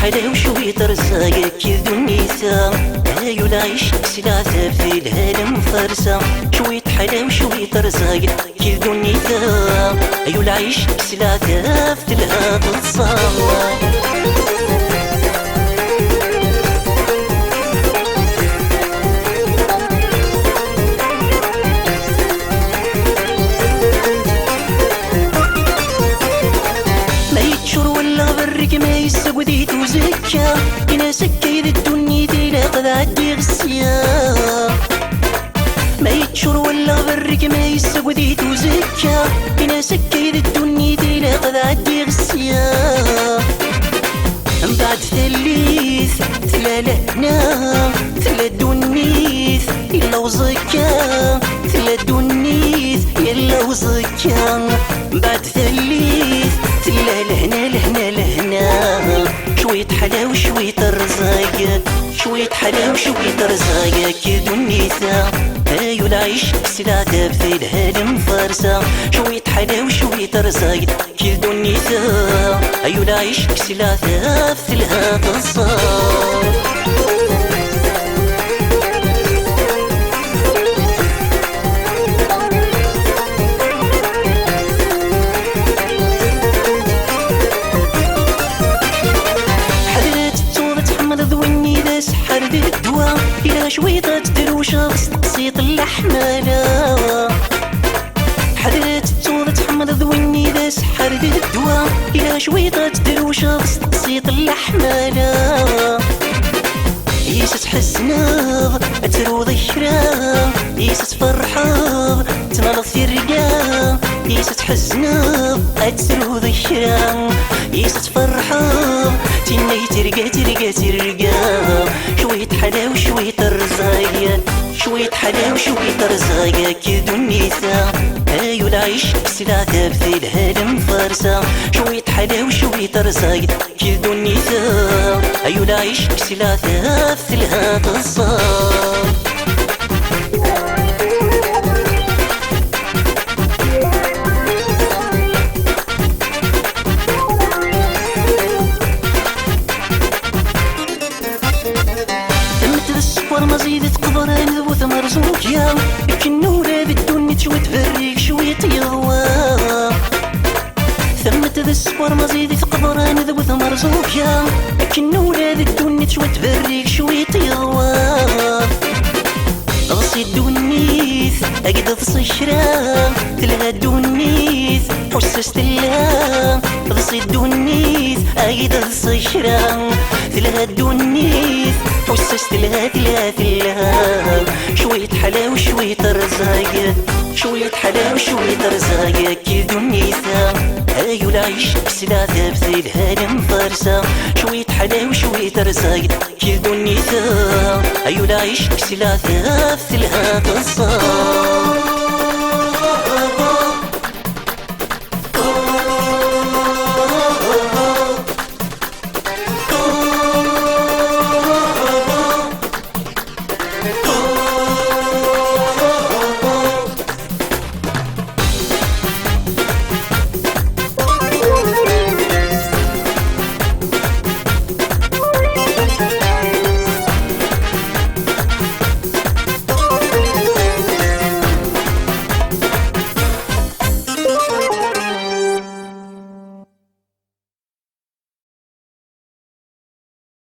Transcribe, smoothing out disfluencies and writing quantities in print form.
حلا وشوية رزاق كذو النساء هايو العيش سلاسة في الهالم فرسة شوية حلا وشوية رزاق كذو النساء هايو العيش سلاسة في الهالم الصامة ما يسوديت وزكا كنا سكيد الدنيا تلا قد عدي غسيا ما يتشور ولا برك ما يسوديت وزكا كنا سكيد الدنيا تلا قد عدي غسيا من بعد ثليث ثلا لهنا ثلا دنيث إلا وزكا ثلا دنيث إلا وزكا من بعد ثليث ثلا لهنا لهنا لهنا شوية حلا وشوية رزاق شوية حلا وشوية رزاق كذو النساء هايو العيش سلاسة في الهالم فرسة شوية حلا وشوية رزاق كذو النساء هايو العيش سلاسة في الهالم الصار حرد الدواء إلى شويطة دروشة بس تقسيط الأحمالة حرد التوضة تحمل ذويني ذاس حرد الدواء إلى شويطة دروشة بس تقسيط الأحمالة يسس حسناض أترو ذكرى يسس فرحاض تنال ثرقا يسس حسناض أترو ذكرى يسس فرحاض تني ترقا ترقا ترقا شوية حلا وشوية رزاق شوية حلا وشوية رزاق كذو النساء هايو العيش سلاسة في الهالم فرسة شوية حلا وشوية رزاق كذو النساء هايو العيش سلاسة في الهالم الصار مزيد تقبران ذو ثمر زوجيا كنورة بالدنيا شوي تفريق شوي تيضوا ثمت ذا السفر مزيد تقبران ذو ثمر زوجيا كنورة بالدنيا شوي تفريق شوي تيضوا غصي الدنيث أقدر صشرا تلها الدنيث حسس تلها غصي الدنيث أقدر صشرا تلها الدنيث حسس تلها تلها تلها شوية حلا وشوية رزاق شوية حلا وشوية رزاق كذو النساء هايو العيش سلاسة في الهالم فرسة شوية حلا وشوية رزاق كذو النساء هايو العيش سلاسة في الهالم الصار